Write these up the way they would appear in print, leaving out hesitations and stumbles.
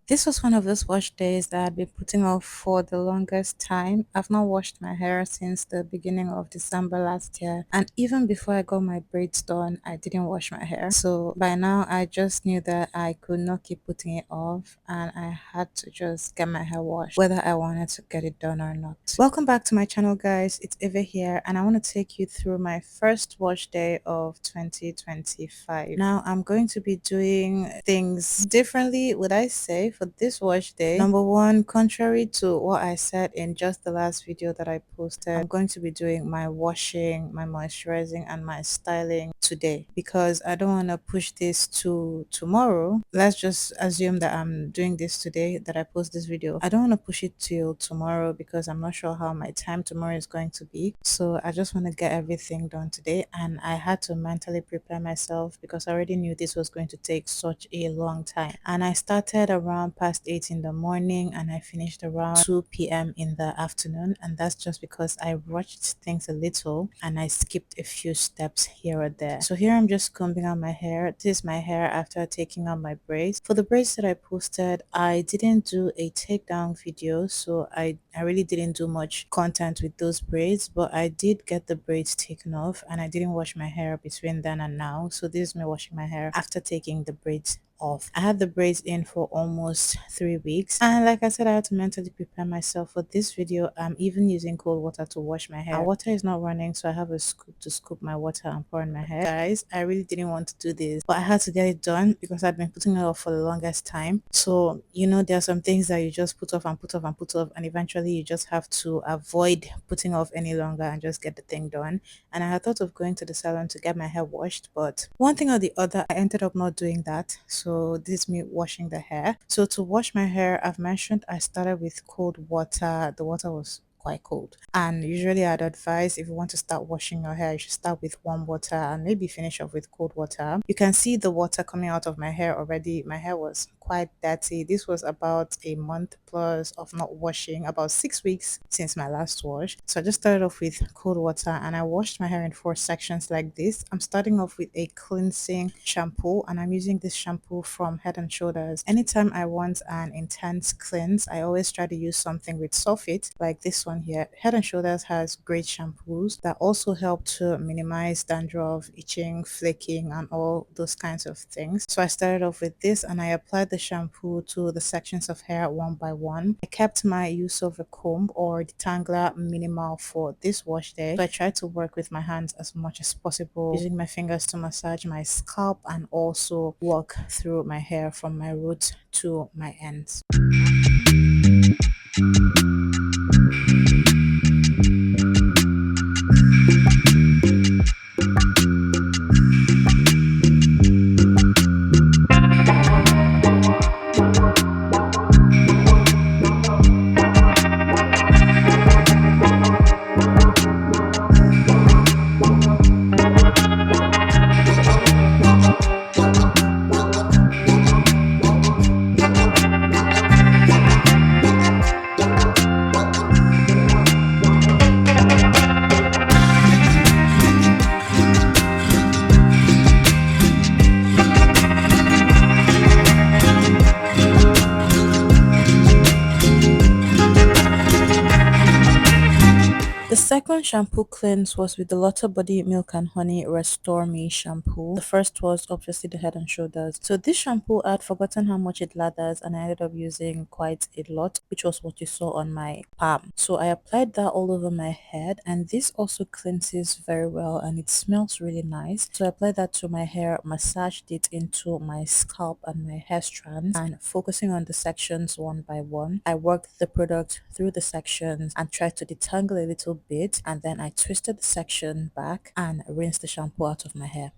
This was one of those wash days that I'd been putting off for the longest time. I've not washed my hair since the beginning of December last year, and even before I got my braids done, I didn't wash my hair. So by now, I just knew that I could not keep putting it off, and I had to just get my hair washed, whether I wanted to get it done or not. Welcome back to my channel, guys. It's Eva here, and I want to take you through my first wash day of 2025. Now, I'm going to be doing things differently, would I say, for this wash day. Number one, contrary to what I said in just the last video that I posted, I'm going to be doing my washing, my moisturizing, and my styling today because I don't want to push this to tomorrow. Let's just assume that I'm doing this today, that I post this video. I don't want to push it till tomorrow because I'm not sure how my time tomorrow is going to be. So I just want to get everything done today, and I had to mentally prepare myself because I already knew this was going to take such a long time. And I started around past 8 in the morning and I finished around 2 p.m. in the afternoon, and that's just because I rushed things a little and I skipped a few steps here or there. So here I'm just combing out my hair. This is my hair after taking out my braids. For the braids that I posted, I didn't do a takedown video, so I really didn't do much content with those braids, but I did get the braids taken off and I didn't wash my hair between then and now. So this is me washing my hair after taking the braids off. I had the braids in for almost 3 weeks, and like I said, I had to mentally prepare myself for this video. I'm even using cold water to wash my hair. Our water is not running, so I have a scoop to scoop my water and pour in my hair. Guys, I really didn't want to do this, but I had to get it done because I'd been putting it off for the longest time. So there are some things that you just put off and put off and put off, and eventually you just have to avoid putting off any longer and just get the thing done. And I had thought of going to the salon to get my hair washed, but one thing or the other, I ended up not doing that. So this is me washing the hair. So to wash my hair, I've mentioned I started with cold water. The water was quite cold, and usually I'd advise, if you want to start washing your hair, you should start with warm water and maybe finish off with cold water. You can see the water coming out of my hair already. My hair was quite dirty. This was about a month plus of not washing, about 6 weeks since my last wash. So I just started off with cold water and I washed my hair in 4 sections like this. I'm starting off with a cleansing shampoo, and I'm using this shampoo from Head and Shoulders. Anytime I want an intense cleanse, I always try to use something with sulfate like this one here. Head and Shoulders has great shampoos that also help to minimize dandruff, itching, flaking, and all those kinds of things. So I started off with this and I applied the shampoo to the sections of hair one by one. I kept my use of a comb or detangler minimal for this wash day. So I tried to work with my hands as much as possible, using my fingers to massage my scalp and also walk through my hair from my roots to my ends. The second shampoo cleanse was with the Lotta Body Milk and Honey Restore Me shampoo. The first was obviously the Head and Shoulders. So this shampoo, I'd forgotten how much it lathers and I ended up using quite a lot, which was what you saw on my palm. So I applied that all over my head, and this also cleanses very well and it smells really nice. So I applied that to my hair, massaged it into my scalp and my hair strands, and focusing on the sections one by one, I worked the product through the sections and tried to detangle a little bit, and then I twisted the section back and rinsed the shampoo out of my hair.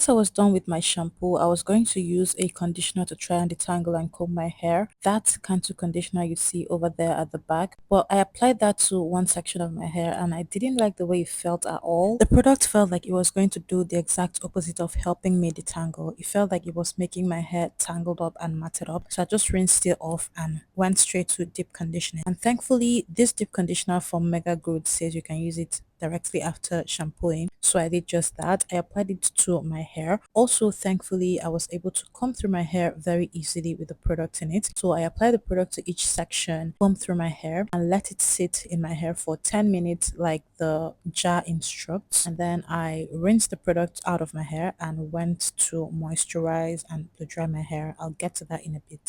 once I was done with my shampoo, I was going to use a conditioner to try and detangle and comb my hair. That Cantu conditioner you see over there at the back. But I applied that to one section of my hair and I didn't like the way it felt at all. The product felt like it was going to do the exact opposite of helping me detangle. It felt like it was making my hair tangled up and matted up. So I just rinsed it off and went straight to deep conditioning. And thankfully, this deep conditioner from Mega Good says you can use it directly after shampooing. So I did just that. I applied it to my hair. Also, thankfully, I was able to comb through my hair very easily with the product in it. So I applied the product to each section, comb through my hair and let it sit in my hair for 10 minutes like the jar instructs. And then I rinsed the product out of my hair and went to moisturize and to dry my hair. I'll get to that in a bit.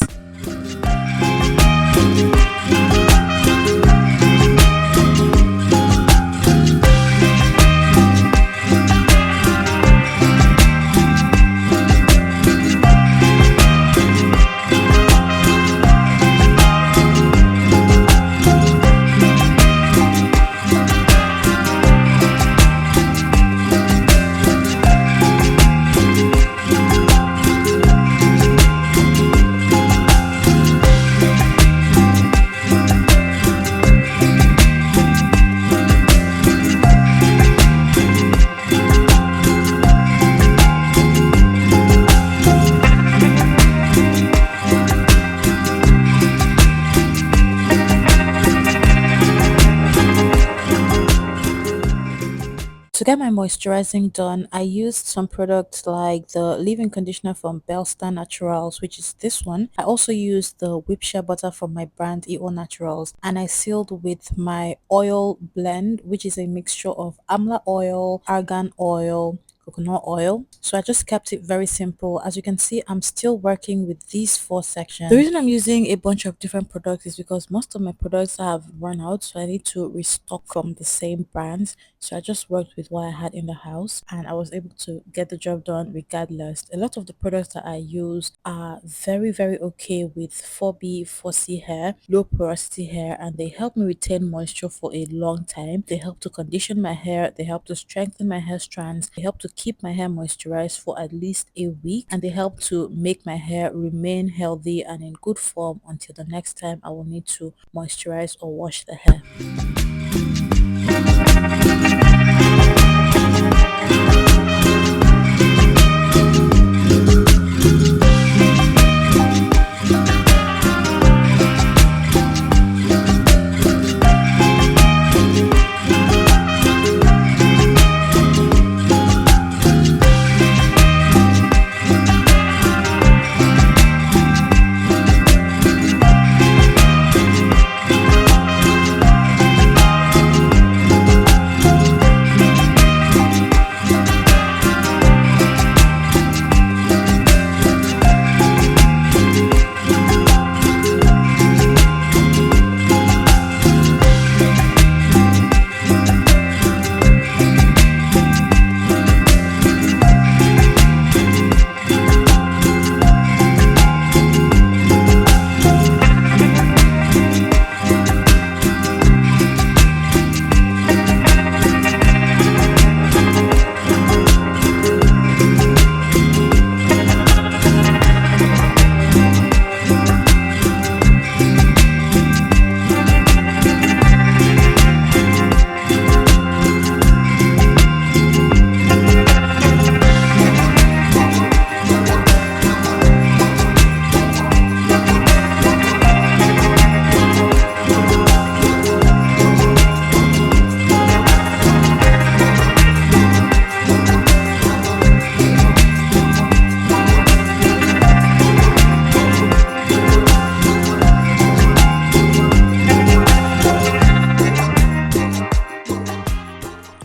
To get my moisturizing done, I used some products like the leave-in conditioner from Bellstar Naturals, which is this one. I also used the whip shea butter from my brand EO Naturals, and I sealed with my oil blend, which is a mixture of amla oil, argan oil, coconut oil. So I just kept it very simple. As you can see, I'm still working with these four sections. The reason I'm using a bunch of different products is because most of my products have run out, so I need to restock from the same brands. So I just worked with what I had in the house and I was able to get the job done regardless. A lot of the products that I use are very okay with 4B, 4C hair, low porosity hair, and they help me retain moisture for a long time. They help to condition my hair, they help to strengthen my hair strands, they help to keep my hair moisturized for at least a week, and they help to make my hair remain healthy and in good form until the next time I will need to moisturize or wash the hair.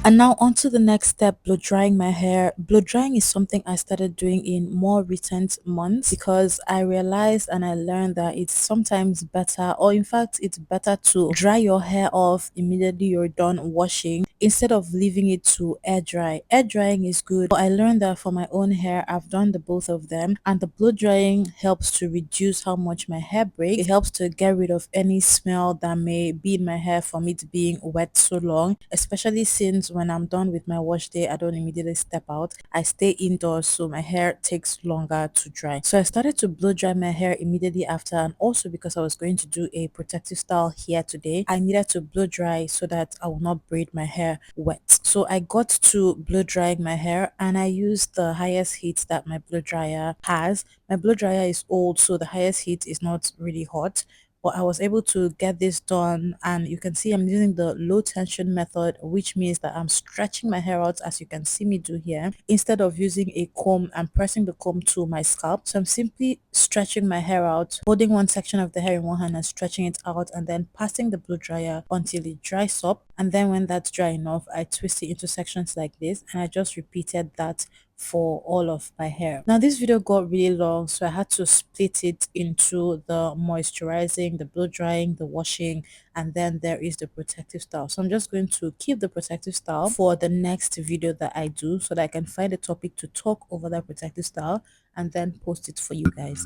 And now on to the next step, blow drying my hair. Blow drying is something I started doing in more recent months because I realized and I learned that it's sometimes better, or in fact it's better to dry your hair off immediately you're done washing instead of leaving it to air dry. Air drying is good, but I learned that for my own hair, I've done the both of them, and the blow drying helps to reduce how much my hair breaks. It helps to get rid of any smell that may be in my hair from it being wet so long, especially since when I'm done with my wash day, I don't immediately step out. I stay indoors, so my hair takes longer to dry. So I started to blow dry my hair immediately after, and also because I was going to do a protective style here today, I needed to blow dry so that I will not braid my hair wet. So I got to blow drying my hair, and I used the highest heat that my blow dryer has. My blow dryer is old, so the highest heat is not really hot, but I was able to get this done, and you can see I'm using the low tension method, which means that I'm stretching my hair out, as you can see me do here, instead of using a comb and pressing the comb to my scalp. So I'm simply stretching my hair out, holding one section of the hair in one hand and stretching it out, and then passing the blow dryer until it dries up. And then when that's dry enough, I twist it into sections like this, and I just repeated that for all of my hair. Now this video got really long, so I had to split it into the moisturizing, the blow drying, the washing, and then there is the protective style. So I'm just going to keep the protective style for the next video that I do, so that I can find a topic to talk over that protective style and then post it for you guys.